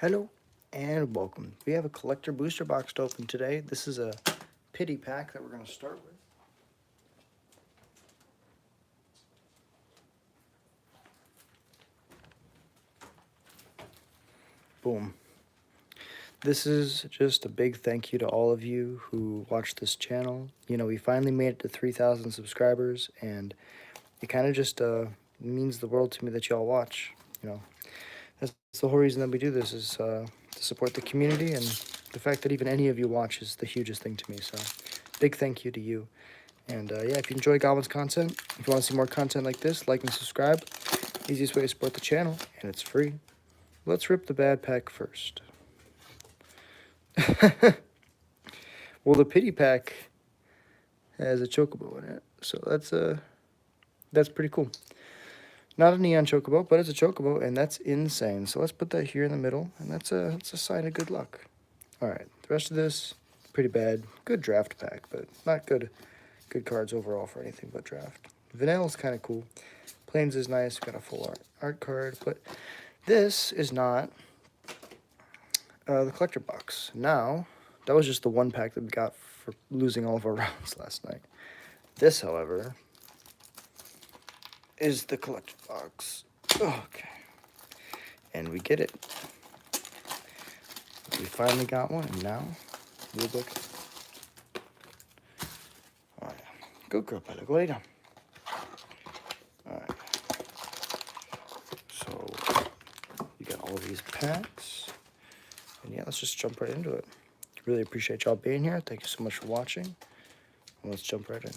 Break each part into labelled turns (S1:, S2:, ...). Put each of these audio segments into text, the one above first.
S1: Hello and welcome. We have a collector booster box to open today. This is a pity pack that we're going to start with. Boom. This is just a big thank you to all of you who watch this channel. You know, we finally made it to 3,000 subscribers, and it kind of just means the world to me that y'all watch. You know, that's the whole reason that we do this, is to support the community, and the fact that even any of you watch is the hugest thing to me. So big thank you to you. And yeah, if you enjoy Goblin's content, if you want to see more content like this, like and subscribe. Easiest way to support the channel, and it's free. Let's rip the bad pack first. Well, the pity pack has a chocobo in it, so that's pretty cool. Not a neon chocobo, but it's a chocobo, and that's insane. So let's put that here in the middle, and that's a sign of good luck. All right, the rest of this pretty bad. Good draft pack, but not good cards overall for anything but draft. Vanilla is kind of cool. Plains is nice. Got a full art card, but this is not the collector box. Now, that was just the one pack that we got for losing all of our rounds last night. This, however, is the collector box. Okay. And we get it. We finally got one, and now we'll look. All right. Go, girl, better go lay down. All right. So, you got all of these packs. And yeah, let's just jump right into it. Really appreciate y'all being here. Thank you so much for watching. And let's jump right in.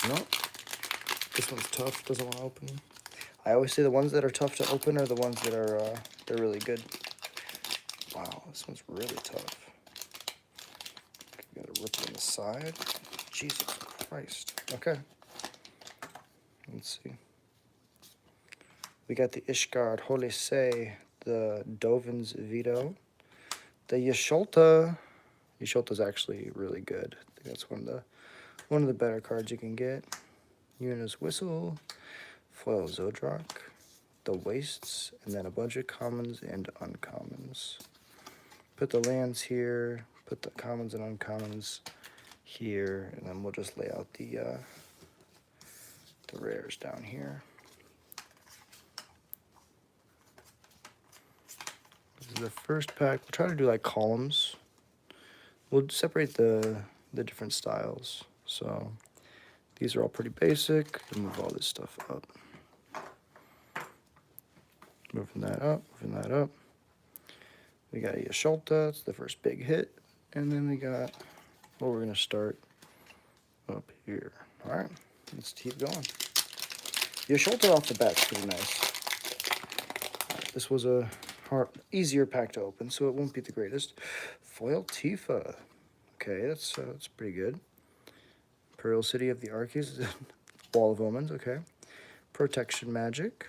S1: No, this one's tough. Doesn't want to open. I always say the ones that are tough to open are the ones that are they're really good. Wow, this one's really tough. Got to rip it on the side. Jesus Christ. Okay. Let's see. We got the Ishgard, Holisei, the Dovin's Veto, the Yasholta. Yasholta's actually really good. I think that's one of the better cards you can get. Yuna's Whistle, Foil Zodrock, the Wastes, and then a bunch of commons and uncommons. Put the lands here, put the commons and uncommons here, and then we'll just lay out the rares down here. This is the first pack. We'll try to do like columns. We'll separate the different styles. So these are all pretty basic. We'll move all this stuff up. Moving that up, moving that up. We got a Yasholta, it's the first big hit. And then we got, well, we're gonna start up here. All right, let's keep going. Yasholta off the bat's pretty nice. Right, this was a easier pack to open, so it won't be the greatest. Foil Tifa. Okay, that's pretty good. Imperial City of the Archies, Wall of Omens, okay. Protection Magic,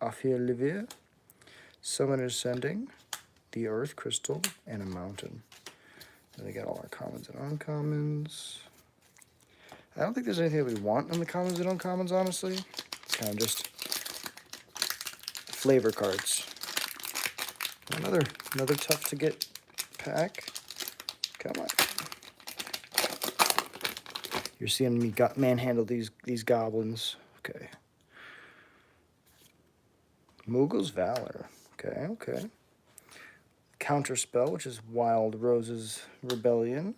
S1: Afia Livia, Summoner's Sending, the Earth Crystal, and a Mountain. And we got all our commons and uncommons. I don't think there's anything that we want in the commons and uncommons, honestly. It's kind of just flavor cards. Another tough to get pack. Come on. You're seeing me manhandle these goblins. Okay. Moogle's Valor. Okay, okay. Counterspell, which is Wild Rose's Rebellion.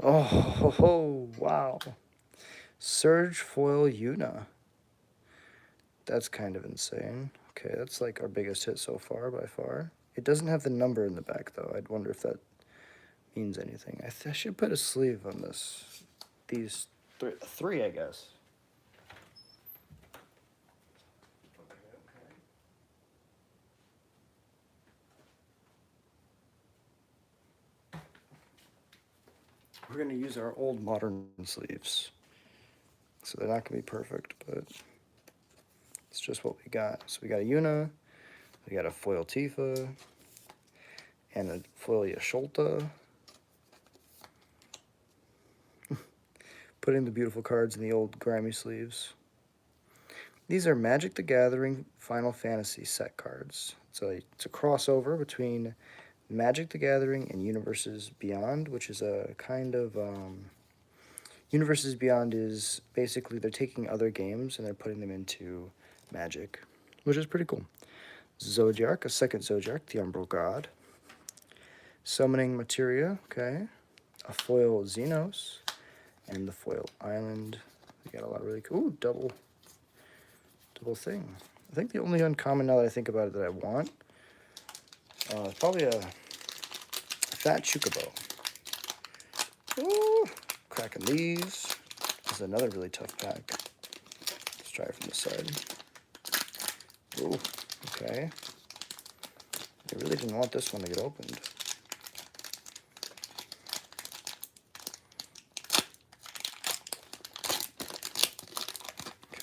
S1: Oh, wow. Surge Foil Yuna. That's kind of insane. Okay, that's like our biggest hit so far, by far. It doesn't have the number in the back, though. I'd wonder if that means anything. I should put a sleeve on this. These three, I guess. We're going to use our old modern sleeves. So they're not going to be perfect, but it's just what we got. So we got a Yuna, we got a Foil Tifa, and a Foil Yasholta. Putting the beautiful cards in the old grimy sleeves. These are Magic the Gathering Final Fantasy set cards. So it's a crossover between Magic the Gathering and Universes Beyond, which is a kind of Universes Beyond is basically they're taking other games and they're putting them into Magic, which is pretty cool. Zodiac, a second Zodiac, the Umbral God. Summoning Materia, okay. A foil Xenos, and the foil Island. We got a lot of really cool, double thing. I think the only uncommon now that I think about it that I want, probably a fat Chocobo. Ooh, cracking these. This is another really tough pack. Let's try it from the side. Ooh, okay. I really didn't want this one to get opened.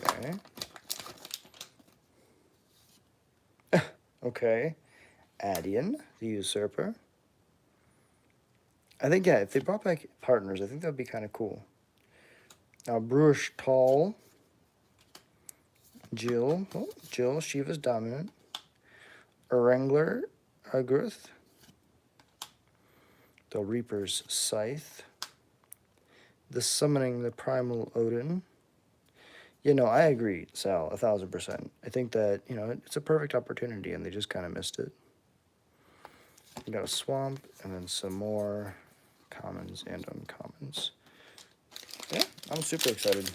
S1: Okay. Okay. Adian, the Usurper. I think, yeah, if they brought back partners, I think that would be kind of cool. Now, Bruish Tall. Jill. Oh, Jill, Shiva's Dominant. Wrangler, Agruth. The Reaper's Scythe. The Summoning the Primal Odin. You know, I agree, Sal, 1000%. I think that, you know, it's a perfect opportunity and they just kind of missed it. We got a Swamp and then some more commons and uncommons. Yeah, I'm super excited.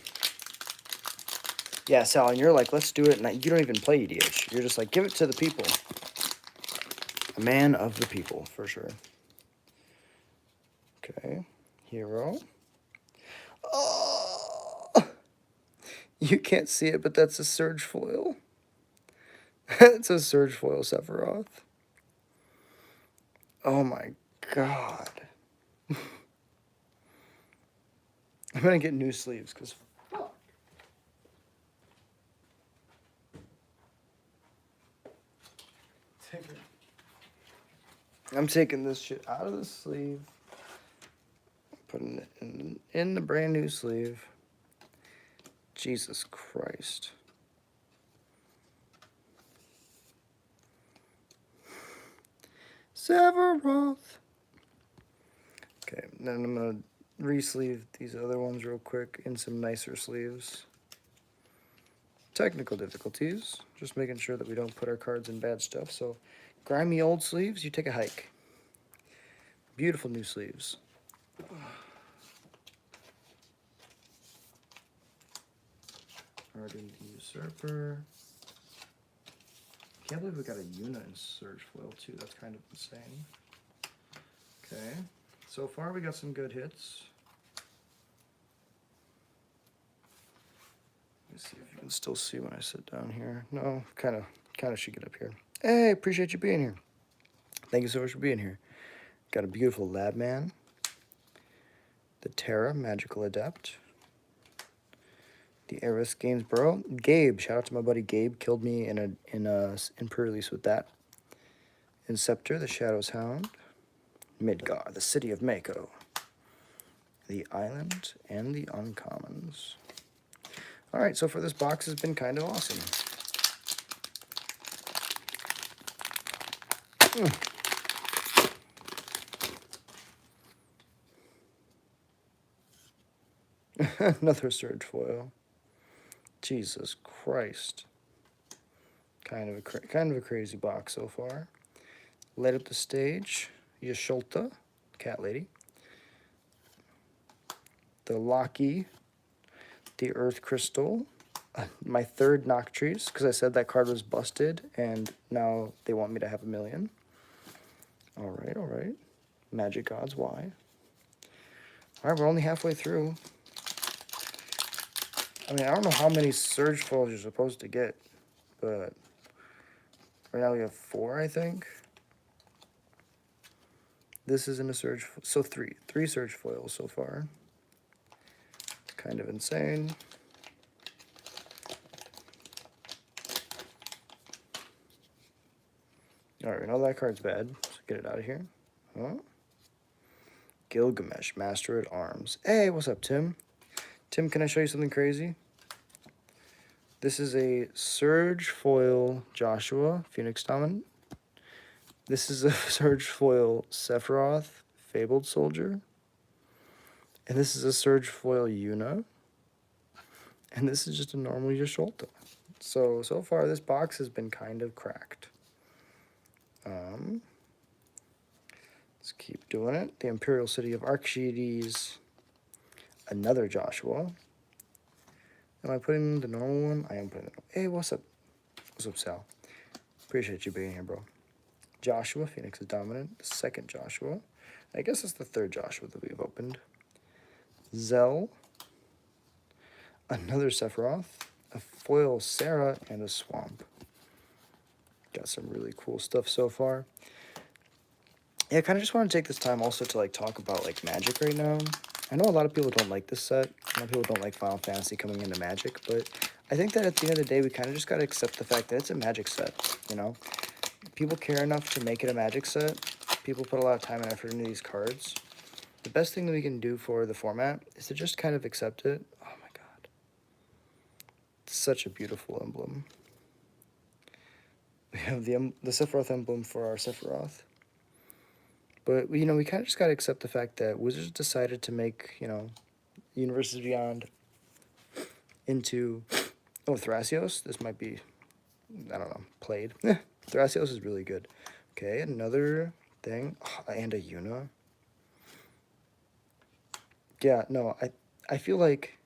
S1: Yeah, Sal, and you're like, let's do it, and you don't even play EDH. You're just like, give it to the people. A man of the people, for sure. Okay, Hero. Oh! You can't see it, but that's a Surge Foil. It's a Surge Foil Sephiroth. Oh my god. I'm gonna get new sleeves, because fuck. I'm taking this shit out of the sleeve, putting it in the brand new sleeve. Jesus Christ. Sephiroth. Okay, then I'm gonna re-sleeve these other ones real quick in some nicer sleeves. Technical difficulties, just making sure that we don't put our cards in bad stuff. So, grimy old sleeves, you take a hike. Beautiful new sleeves. Ardent Usurper. Can't believe we got a Yuna in Surge Foil too. That's kind of insane. Okay, so far we got some good hits. Let me see if you can still see when I sit down here. No, kind of should get up here. Hey, appreciate you being here. Thank you so much for being here. Got a beautiful Labman. The Terra Magical Adept. The Eris Gainsborough. Gabe, shout out to my buddy Gabe. Killed me in pre-release with that. Inceptor, the Shadow's Hound. Midgar, the City of Mako. The Island and the Uncommons. Alright, so for this box has been kind of awesome. Another Surge Foil. Jesus Christ. Kind of a crazy box so far. Light up the stage. Yasholta, Cat Lady. The Locky. The Earth Crystal. My third Noctries, because I said that card was busted, and now they want me to have 1 million. Alright. Magic Gods, why? Alright, we're only halfway through. I mean, I don't know how many Surge Foils you're supposed to get, but right now we have 4, I think. This isn't a Surge, so 3 Surge Foils so far. It's kind of insane. Alright, we know that card's bad, so get it out of here. Huh? Gilgamesh, Master at Arms. Hey, what's up, Tim? Tim, can I show you something crazy? This is a Surge Foil Joshua, Phoenix Dominant. This is a Surge Foil Sephiroth, Fabled Soldier. And this is a Surge Foil Yuna. And this is just a normal Yasholta. So far this box has been kind of cracked. Let's keep doing it. The Imperial City of Archimedes. Another Joshua. Am I putting the normal one? I am putting the normal. Hey, what's up? What's up, Sal? Appreciate you being here, bro. Joshua, Phoenix is dominant. The second Joshua. I guess it's the third Joshua that we've opened. Zell. Another Sephiroth. A foil Sarah and a Swamp. Got some really cool stuff so far. Yeah, I kind of just want to take this time also to like talk about like Magic right now. I know a lot of people don't like this set. A lot of people don't like Final Fantasy coming into Magic, but I think that at the end of the day, we kind of just got to accept the fact that it's a Magic set, you know? People care enough to make it a Magic set. People put a lot of time and effort into these cards. The best thing that we can do for the format is to just kind of accept it. Oh my god. It's such a beautiful emblem. We have the Sephiroth emblem for our Sephiroth. But, you know, we kind of just got to accept the fact that Wizards decided to make, you know, Universes Beyond into... Oh, Thrasios. This might be, I don't know, played. Thrasios is really good. Okay, another thing. Oh, and a Yuna. Yeah, no, I feel like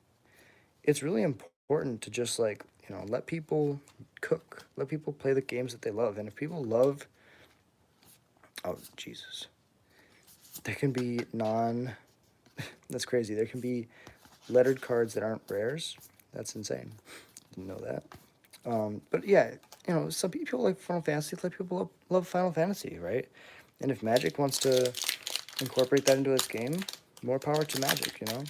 S1: it's really important to just, like, you know, let people cook. Let people play the games that they love. And if people love... Oh, Jesus. There can be that's crazy. There can be lettered cards that aren't rares. That's insane. Didn't know that. But yeah, you know, some people like Final Fantasy. Some people love Final Fantasy, right? And if Magic wants to incorporate that into its game, more power to Magic, you know?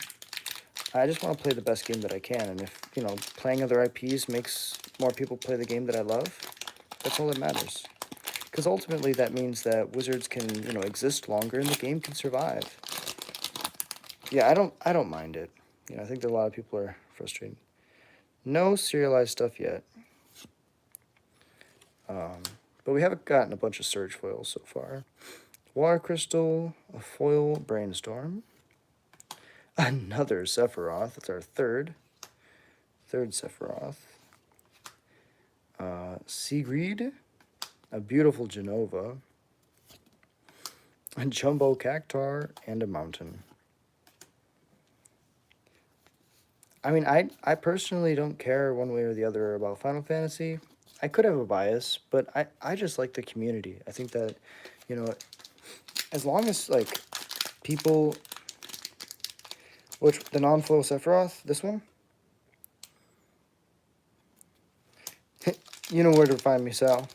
S1: I just want to play the best game that I can. And if, you know, playing other IPs makes more people play the game that I love, that's all that matters. Because ultimately that means that Wizards can, you know, exist longer and the game can survive. Yeah, I don't mind it. You know, I think that a lot of people are frustrated. No serialized stuff yet. But we haven't gotten a bunch of Surge foils so far. Water Crystal, a foil Brainstorm. Another Sephiroth. That's our third Sephiroth. Sigrid. A beautiful Genova, a Jumbo Cactar, and a Mountain. I mean, I personally don't care one way or the other about Final Fantasy. I could have a bias, but I just like the community. I think that, you know, as long as, like, people... Which, the non-foil Sephiroth, this one? You know where to find me, Sal.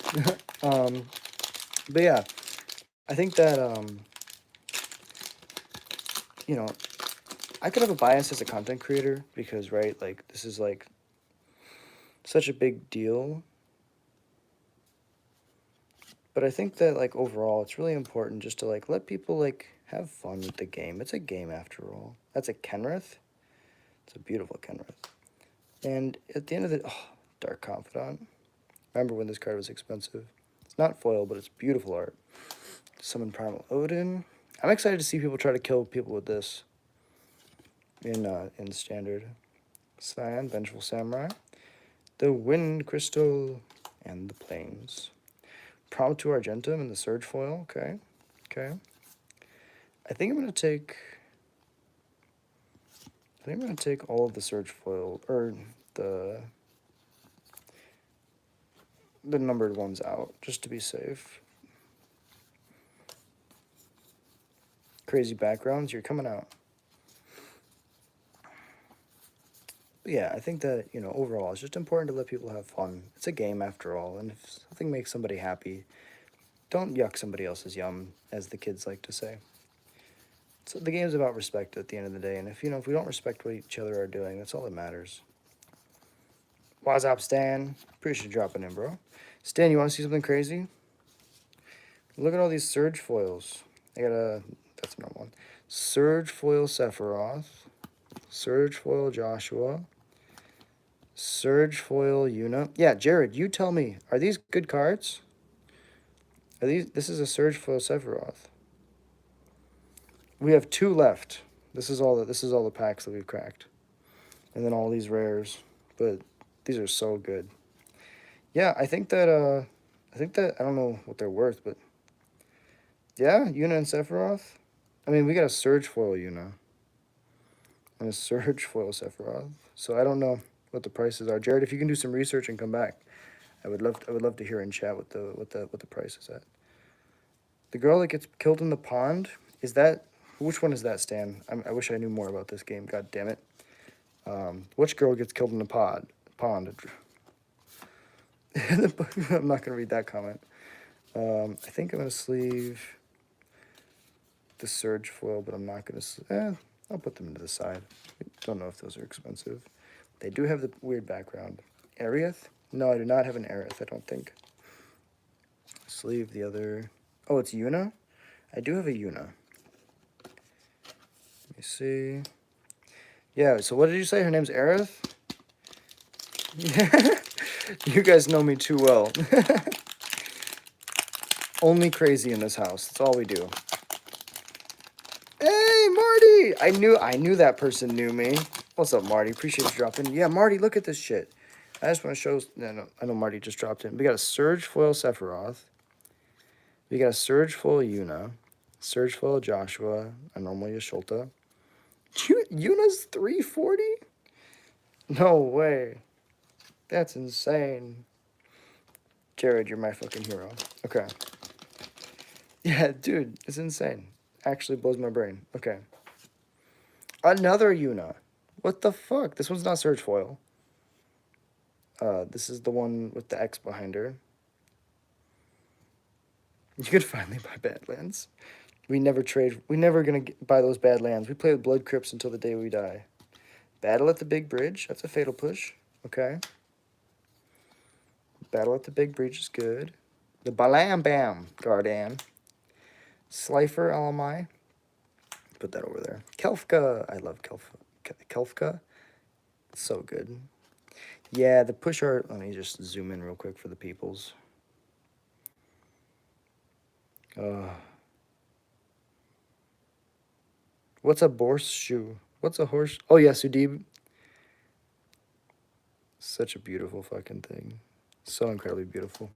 S1: But yeah, I think that, you know, I could have a bias as a content creator because, right, like, this is, like, such a big deal. But I think that, like, overall, it's really important just to, like, let people, like, have fun with the game. It's a game, after all. That's a Kenrith. It's a beautiful Kenrith. And at the end of the... Oh, Dark Confidant. Remember when this card was expensive. It's not foil, but it's beautiful art. Summon Primal Odin. I'm excited to see people try to kill people with this in Standard. Cyan, Vengeful Samurai. The Wind Crystal and the Plains. Promptu Argentum and the Surge foil. Okay. Okay. I think I'm going to take all of the Surge foil, or the numbered ones out, just to be safe. Crazy backgrounds, you're coming out. But yeah, I think that, you know, overall, it's just important to let people have fun. It's a game after all, and if something makes somebody happy, don't yuck somebody else's yum, as the kids like to say. So the game's about respect at the end of the day, and if, you know, if we don't respect what each other are doing, that's all that matters. What's up, Stan? Appreciate you dropping in, bro. Stan, you want to see something crazy? Look at all these Surge foils. That's another one. Surge foil Sephiroth. Surge foil Joshua. Surge Foil Yuna. Yeah, Jared, you tell me. Are these good cards? Are these? This is a Surge Foil Sephiroth. We have 2 left. This is all the packs that we've cracked. And then all these rares. But these are so good. Yeah, I think that I don't know what they're worth, but yeah, Yuna and Sephiroth. I mean, we got a Surge Foil Yuna and a Surge Foil Sephiroth. So I don't know what the prices are. Jared, if you can do some research and come back, I would love to hear in chat what the price is at. The girl that gets killed in the pond, is that, which one is that, Stan? I wish I knew more about this game. God damn it. Which girl gets killed in the pond? I'm not gonna read that comment. I think I'm gonna sleeve the Surge Foil, but I'm not gonna. I'll put them to the side. I don't know if those are expensive. They do have the weird background. Arieth? No, I do not have an Aerith, I don't think. Sleeve the other. Oh, it's Yuna? I do have a Yuna. Let me see. Yeah, so what did you say? Her name's Aerith? You guys know me too well. Only crazy in this house. That's all we do. Hey, Marty! I knew that person knew me. What's up, Marty? Appreciate you dropping. Yeah, Marty, look at this shit. I just want to show... No, I know Marty just dropped in. We got a Surge Foil Sephiroth. We got a Surge Foil Yuna. Surge Foil Joshua. A normal Yasholta. Yuna's 340? No way. That's insane. Jared, you're my fucking hero. Okay. Yeah, dude, it's insane. Actually blows my brain. Okay. Another Yuna. What the fuck? This one's not Surge Foil. This is the one with the X behind her. You could finally buy Badlands. We never trade. We never gonna buy those Badlands. We play with Blood Crypts until the day we die. Battle at the Big Bridge. That's a fatal push. Okay. Battle at the Big Bridge is good. The Balam Bam Gardan. Slifer LMI. Put that over there. Kelfka. I love Kelfka. So good. Yeah, the push art. Let me just zoom in real quick for the peoples. What's a borshoe? What's a horse? Oh, yeah, Sudib. Such a beautiful fucking thing. So incredibly beautiful.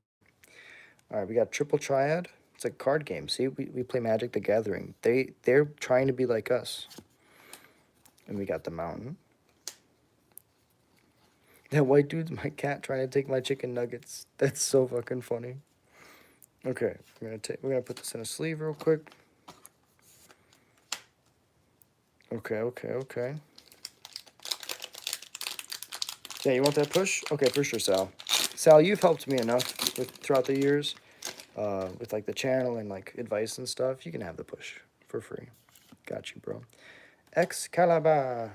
S1: All right, we got Triple Triad. It's a card game. See, we play Magic the Gathering. They're trying to be like us. And we got the Mountain. That white dude's my cat trying to take my chicken nuggets. That's so fucking funny. Okay, we're gonna put this in a sleeve real quick. Okay. Yeah, you want that push? Okay, for sure, Sal. Sal, you've helped me enough throughout the years, with like the channel and like advice and stuff. You can have the push for free. Got you, bro. Excalibur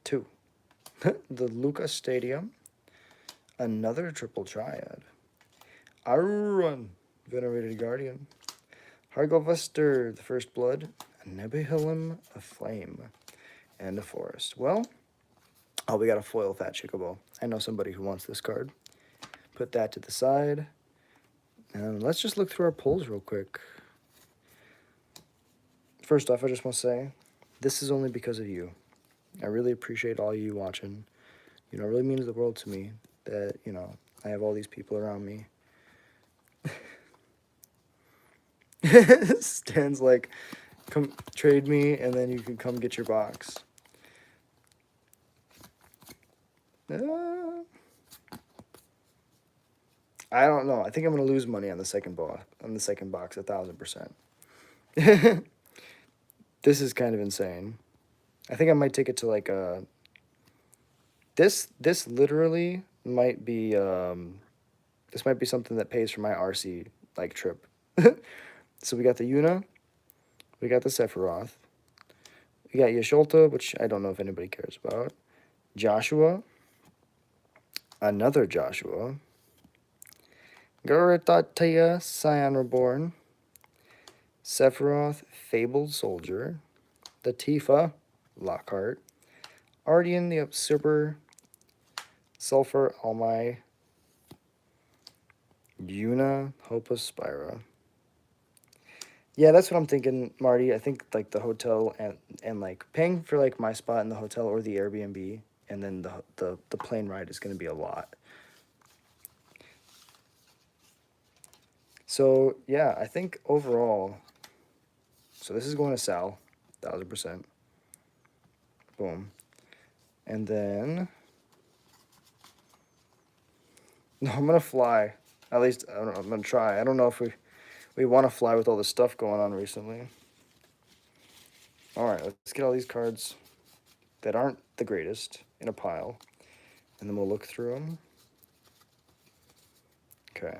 S1: 2. The Lucas Stadium. Another Triple Triad. Arun, Venerated Guardian. Hargovuster, the First Blood. A Nebuchadnezzar, a Flame. And a Forest. Well, oh, we got a foil Fat Chocobo. I know somebody who wants this card. Put that to the side. And let's just look through our pulls real quick. First off, I just want to say, this is only because of you. I really appreciate all you watching. You know, it really means the world to me that, you know, I have all these people around me. Stan's like, come trade me and then you can come get your box. I don't know. I think I'm gonna lose money on the second box. 1,000%. This is kind of insane. I think I might take it to like a. This literally might be this might be something that pays for my RC like trip. So we got the Yuna, we got the Sephiroth, we got Yasholta, which I don't know if anybody cares about. Joshua, another Joshua. Guratatia, Scion Reborn. Sephiroth, Fabled Soldier. The Tifa, Lockhart. Ardian the Usurper. Sulfur, All My, Yuna, Hopus Spira. Yeah, that's what I'm thinking, Marty. I think like the hotel and like paying for like my spot in the hotel or the Airbnb, and then the plane ride is going to be a lot. So yeah, I think overall, so this is going to Sal, 1000%. Boom, and then no, I'm gonna fly. At least I don't know. I'm gonna try. I don't know if we want to fly with all the stuff going on recently. All right, let's get all these cards that aren't the greatest in a pile, and then we'll look through them. Okay.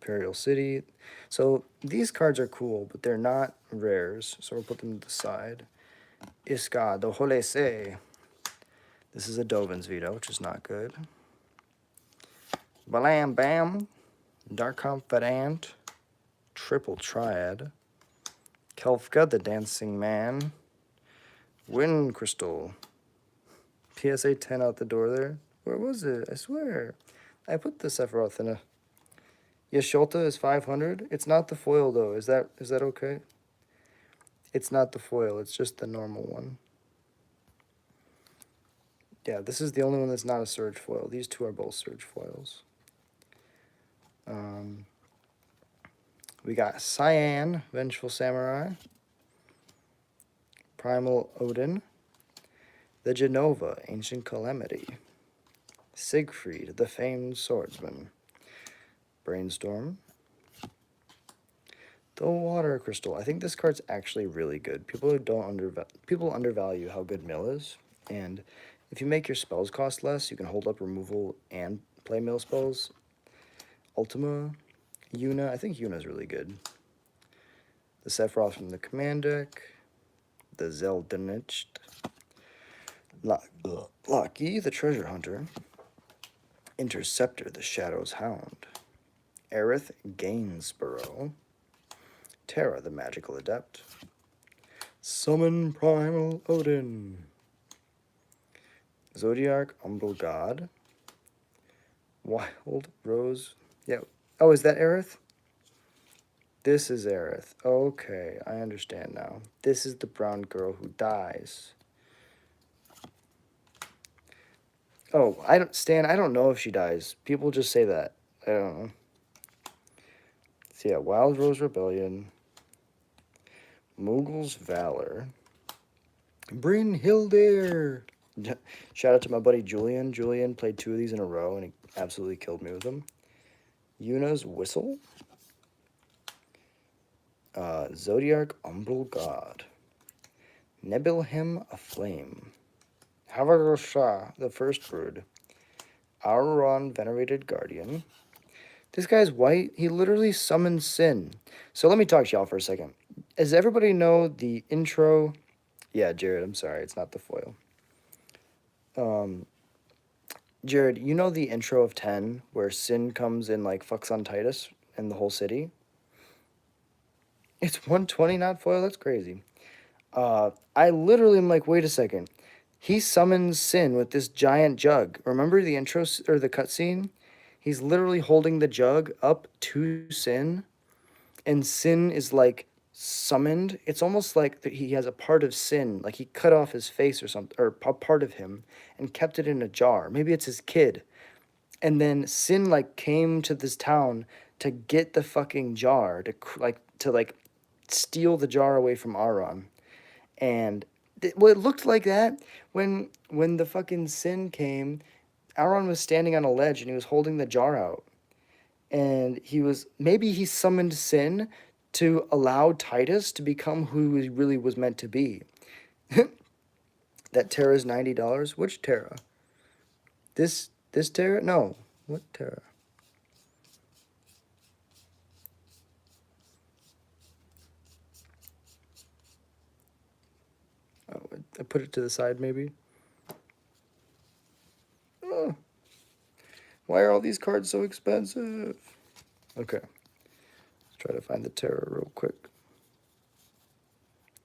S1: Imperial City. So these cards are cool, but they're not rares, so we'll put them to the side. Iska do Holese. This is a Dovin's Veto, which is not good. Balam Bam. Dark Confidant. Triple Triad. Kelfka, the Dancing Man. Wind Crystal. PSA 10 out the door there. Where was it? I swear. I put the Sephiroth in a... Yasholta is 500. It's not the foil, though. Is that okay? It's not the foil. It's just the normal one. Yeah, this is the only one that's not a surge foil. These two are both surge foils. We got Cyan, Vengeful Samurai. Primal Odin. The Genova, Ancient Calamity. Siegfried, the Famed Swordsman. Brainstorm. The Water Crystal. I think this card's actually really good. People undervalue how good Mill is, and if you make your spells cost less, you can hold up removal and play Mill spells. Ultima, Yuna. I think Yuna's really good. The Sephiroth from the command deck. The Zeldenicht. Locky, the Treasure Hunter. Interceptor, the Shadow's Hound. Aerith Gainsborough. Terra, the Magical Adept. Summon Primal Odin. Zodiac Umbral God. Wild Rose. Yeah. Oh, is that Aerith? This is Aerith. Okay, I understand now. This is the brown girl who dies. Oh, I don't know if she dies. People just say that. I don't know. So yeah, Wild Rose Rebellion. Moogle's Valor. Brynhildr. Shout out to my buddy Julian. Julian played 2 of these in a row, and he absolutely killed me with them. Yuna's Whistle. Zodiac Umbral God. Nebelhem Aflame. Havarosha, the First Brood. Auron, Venerated Guardian. This guy's white. He literally summons Sin. So let me talk to y'all for a second. Does everybody know the intro? Yeah, Jared, I'm sorry. It's not the foil. Jared, you know the intro of 10 where Sin comes and like fucks on Titus and the whole city? It's 120, not foil? That's crazy. I literally am like, wait a second. He summons Sin with this giant jug. Remember the intro or the cutscene? He's literally holding the jug up to Sin, and Sin is like summoned. It's almost like that he has a part of Sin, like he cut off his face or something, or a part of him, and kept it in a jar. Maybe it's his kid. And then Sin like came to this town to get the fucking jar to steal the jar away from Auron. And it looked like that when the fucking Sin came. Auron was standing on a ledge and he was holding the jar out. And maybe he summoned Sin to allow Titus to become who he really was meant to be. That Terra's $90. Which Terra? This Terra? No. What Terra? Oh, I put it to the side maybe. Oh. Why are all these cards so expensive? Okay. Let's try to find the Terra real quick.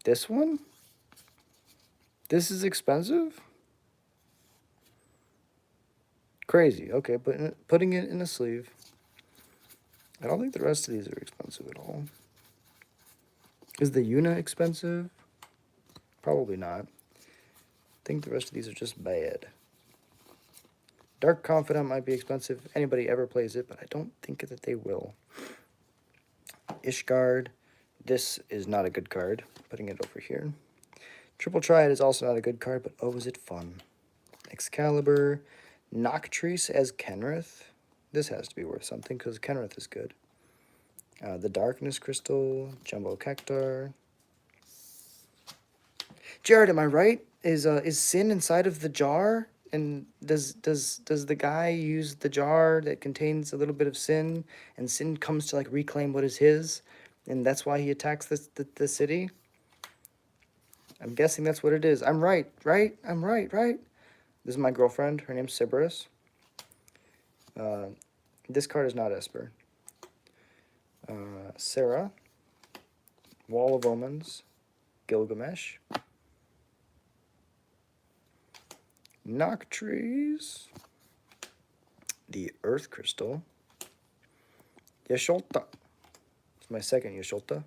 S1: This one? This is expensive? Crazy. Okay, putting it in a sleeve. I don't think the rest of these are expensive at all. Is the Una expensive? Probably not. I think the rest of these are just bad. Dark Confidant might be expensive. Anybody ever plays it, but I don't think that they will. Ishgard. This is not a good card. Putting it over here. Triple Triad is also not a good card, but oh, is it fun. Excalibur. Noctrice as Kenrith. This has to be worth something because Kenrith is good. The Darkness Crystal. Jumbo Cactar. Jared, am I right? Is Sin inside of the jar? And does the guy use the jar that contains a little bit of Sin, and Sin comes to like reclaim what is his, and that's why he attacks the city? I'm guessing that's what it is. I'm right, right? I'm right, right? This is my girlfriend. Her name's Sybaris. This card is not Esper. Sarah. Wall of Omens. Gilgamesh. Noctrees. The Earth Crystal. Yasholta. It's my second Yasholta.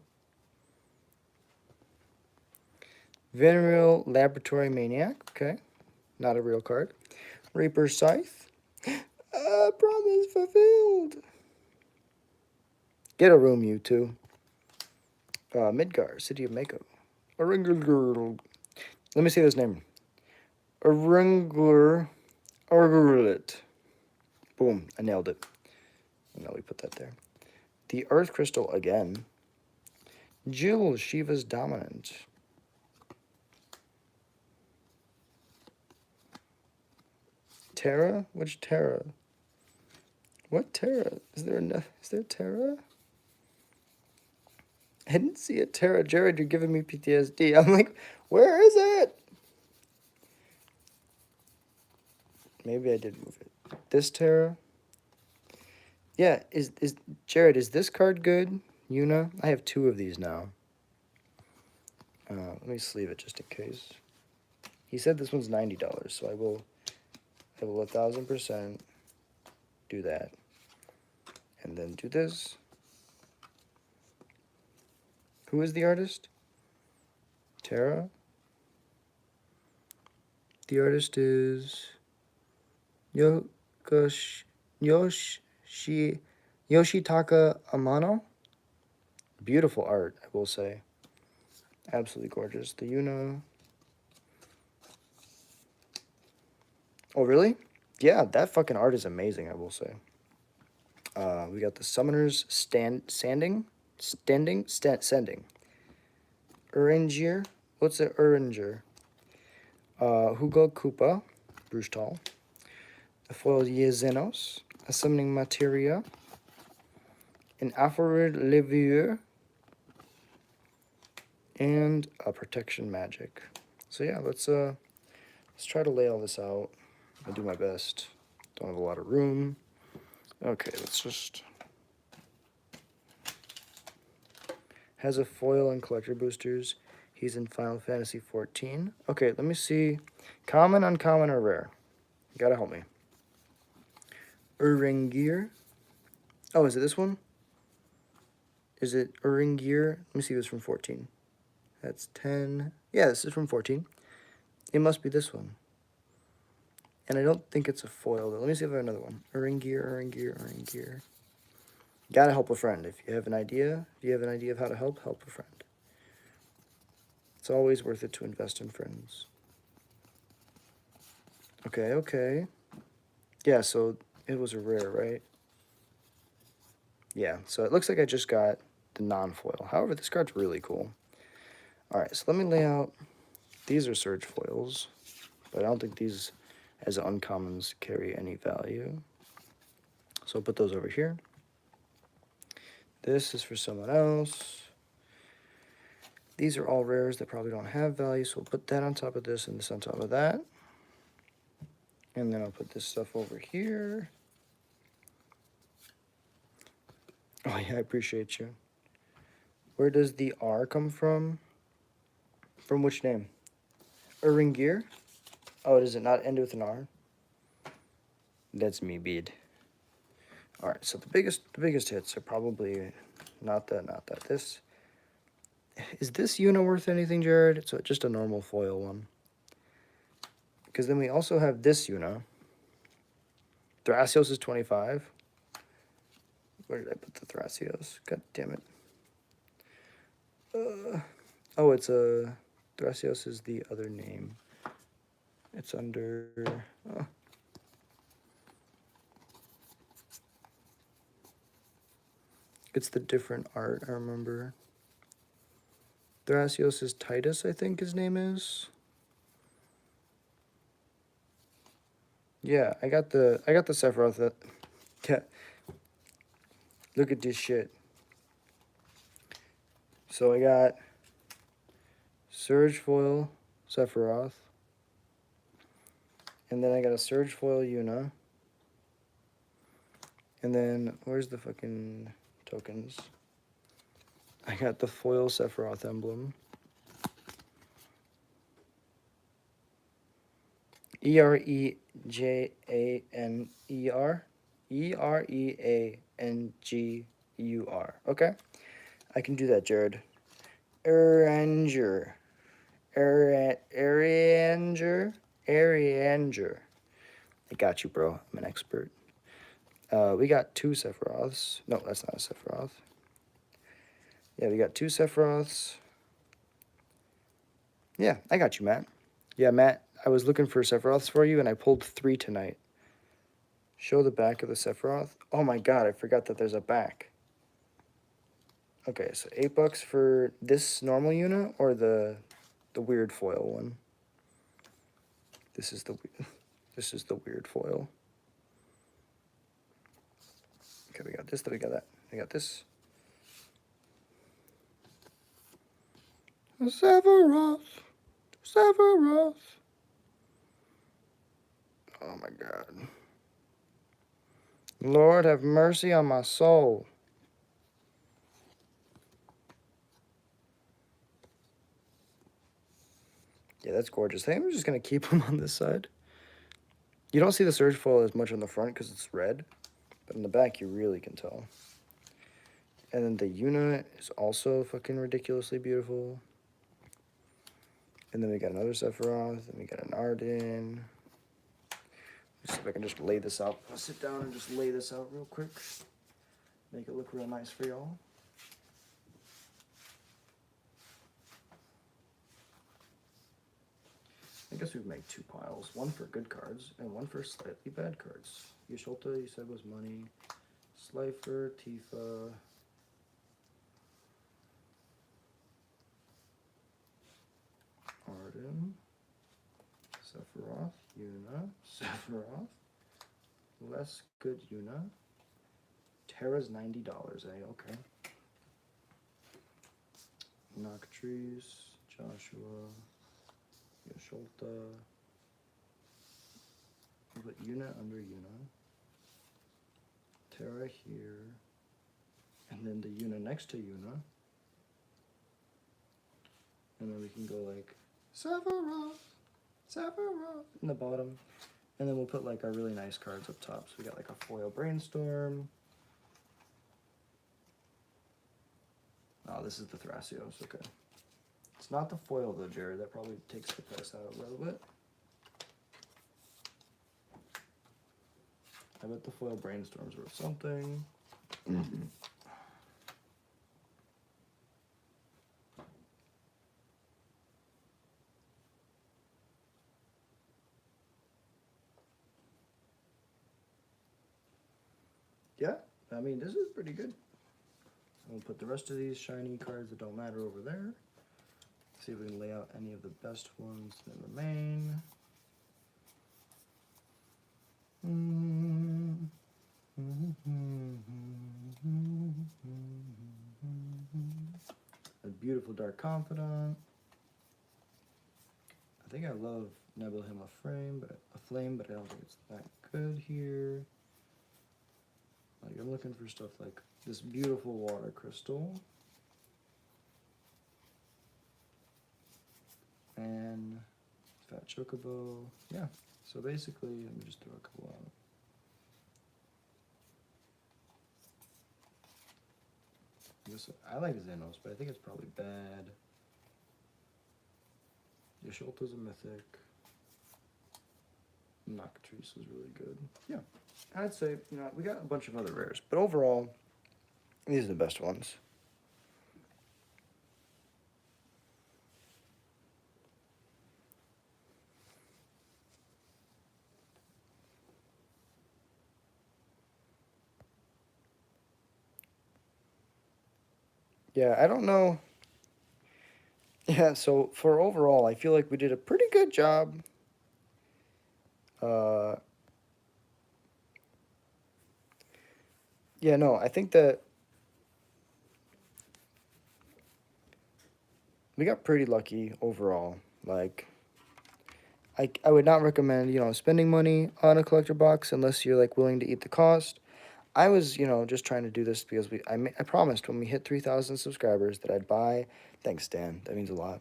S1: Venereal Laboratory Maniac. Okay. Not a real card. Reaper Scythe. Promise fulfilled. Get a room, you two. Midgar, City of Mako. Let me say this name. Arungur Argulit. Boom, I nailed it. And now we put that there. The Earth Crystal again. Jill, Shiva's Dominant. Terra? Which Terra? What Terra? Is there Terra? I didn't see a Terra. Jared, you're giving me PTSD. I'm like, where is it? Maybe I did move it. This Terra? Yeah, is Jared, is this card good? Una? I have 2 of these now. Let me sleeve it just in case. He said this one's $90, so I will 1000% do that. And then do this. Who is the artist? Terra? The artist is Yoshitaka Amano. Beautiful art, I will say. Absolutely gorgeous. The Una. Oh, really? Yeah, that fucking art is amazing, I will say. We got the Summoner's Sending. Uringer. What's an Uringer? Hugo Koopa. Brutal. The foil Yezenos. A Summoning Materia. An Aphorid Levieux. And a Protection Magic. So yeah, let's try to lay all this out. I'll do my best. Don't have a lot of room. Okay, let's just... Has a foil and collector boosters. He's in Final Fantasy 14. Okay, let me see. Common, uncommon, or rare? You gotta help me. Uringir. Oh, is it this one? Is it Uringir? Let me see if it's from 14. That's 10. Yeah, this is from 14. It must be this one. And I don't think it's a foil, though. Let me see if I have another one. Uringir. Gotta help a friend. If you have an idea, of how to help a friend. It's always worth it to invest in friends. Okay. Yeah, so it was a rare, right? Yeah, so it looks like I just got the non-foil. However, this card's really cool. Alright, so let me lay out. These are Surge foils, but I don't think these as uncommons carry any value. So I'll put those over here. This is for someone else. These are all rares that probably don't have value, so we'll put that on top of this and this on top of that. And then I'll put this stuff over here. Oh yeah, I appreciate you. Where does the R come from? From which name? Uringir? Oh, does it not end with an R? That's me, bid. All right, so the biggest hits are probably not that. This is this Una worth anything, Jared? So just a normal foil one. Because then we also have this Una. Thrasios is 25. Where did I put the Thrasios? God damn it. Oh, it's a Thrasios is the other name. It's under. Oh. It's the different art, I remember. Thrasios is Titus, I think his name is. Yeah, I got the Sephiroth that. Yeah. Look at this shit. So I got Surge Foil Sephiroth. And then I got a Surge Foil Yuna. And then where's the fucking tokens? I got the foil Sephiroth emblem. Erejaner. Ereangur. Okay. I can do that, Jared. Aranger. Aranger. I got you, bro. I'm an expert. We got 2 Sephiroths. No, that's not a Sephiroth. Yeah, we got 2 Sephiroths. Yeah, I got you, Matt. Yeah, Matt, I was looking for Sephiroths for you, and I pulled 3 tonight. Show the back of the Sephiroth. Oh my god, I forgot that there's a back. Okay, so $8 for this normal Una or the weird foil one. This is the weird foil. Okay, we got this. Then we got that. We got this. Sephiroth. Oh my god. Lord, have mercy on my soul. Yeah, that's gorgeous. I think I'm just going to keep them on this side. You don't see the surge foil as much on the front because it's red, but in the back you really can tell. And then the Yuna is also fucking ridiculously beautiful. And then we got another Sephiroth, and we got an Arden. Let's see if I can just lay this out. I'll sit down and just lay this out real quick. Make it look real nice for y'all. I guess we'd make 2 piles. One for good cards, and one for slightly bad cards. Yasholta, you said, was money. Slifer, Tifa. Arden. Sephiroth, Yuna. Sephiroth. Less good Yuna. Terra's $90, okay. Noctrees, Joshua, Yasholta. We'll put Yuna under Yuna. Terra here. And then the Yuna next to Yuna. And then we can go like Sephiroth in the bottom. And then we'll put like our really nice cards up top. So we got like a foil Brainstorm. Oh, this is the Thrasios, okay. It's not the foil though, Jared. That probably takes the price out a little bit. I bet the foil Brainstorm's worth something. Yeah, I mean, this is pretty good. We'll put the rest of these shiny cards that don't matter over there. See if we can lay out any of the best ones that remain. A beautiful Dark Confidant. I think I love Nebelheim Flame, but I don't think it's that good here. Like, I'm looking for stuff like this beautiful water crystal. And Fat Chocobo. Yeah, so basically, let me just throw a couple out. I like Xenos, but I think it's probably bad. Yasholta's a mythic. Nocturne is really good. Yeah, I'd say, we got a bunch of other rares, but overall, these are the best ones. Yeah, I don't know. Yeah, so for overall, I feel like we did a pretty good job. Yeah, no, I think that we got pretty lucky overall. Like, I would not recommend, spending money on a collector box unless you're like willing to eat the cost. I was, just trying to do this because I promised when we hit 3,000 subscribers that I'd buy. Thanks, Dan. That means a lot.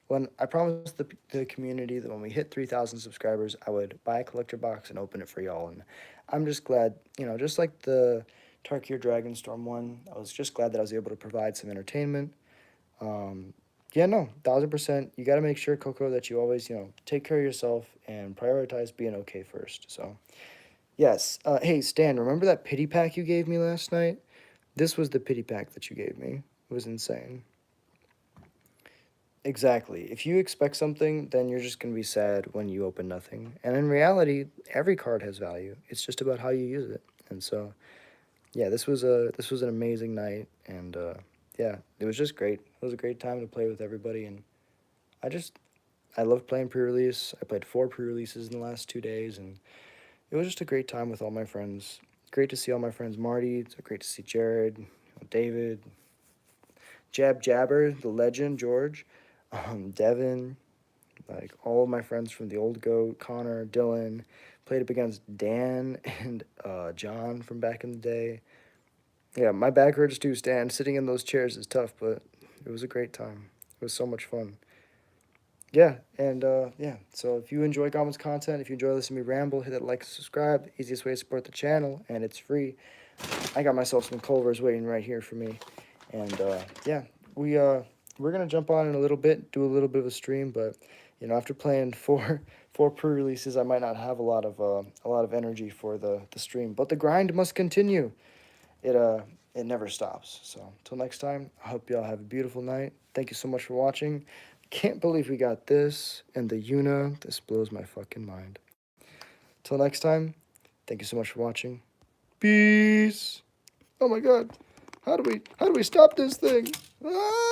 S1: When I promised the community that when we hit 3,000 subscribers, I would buy a collector box and open it for y'all. And I'm just glad, just like the Tarkir Dragonstorm one, I was just glad that I was able to provide some entertainment. Yeah, no, 1,000%. You got to make sure, Coco, that you always, take care of yourself and prioritize being okay first. So, yes. Hey, Stan, remember that pity pack you gave me last night? This was the pity pack that you gave me. It was insane. Exactly. If you expect something, then you're just going to be sad when you open nothing. And in reality, every card has value. It's just about how you use it. And so, yeah, this was an amazing night, and yeah, it was just great. It was a great time to play with everybody, and I just I love playing pre-release. I played 4 pre-releases in the last 2 days, and it was just a great time with all my friends. Great to see all my friends. Marty. It's great to see Jared, David, Jabber, the legend, George, Devin, like all of my friends from the old goat, Connor, Dylan. Played up against Dan and John from back in the day. Yeah, my back hurts too, Stan. Sitting in those chairs is tough, but it was a great time. It was so much fun. Yeah, and yeah, so if you enjoy Goblin's content, if you enjoy listening to me ramble, hit that like and subscribe. Easiest way to support the channel, and it's free. I got myself some Culvers waiting right here for me. And yeah, we're gonna jump on in a little bit, do a little bit of a stream, but after playing four pre-releases, I might not have a lot of energy for the stream. But the grind must continue. It never stops. So until next time, I hope y'all have a beautiful night. Thank you so much for watching. Can't believe we got this and the Yuna. This blows my fucking mind. Till next time, thank you so much for watching. Peace. Oh my god. How do we stop this thing? Ah!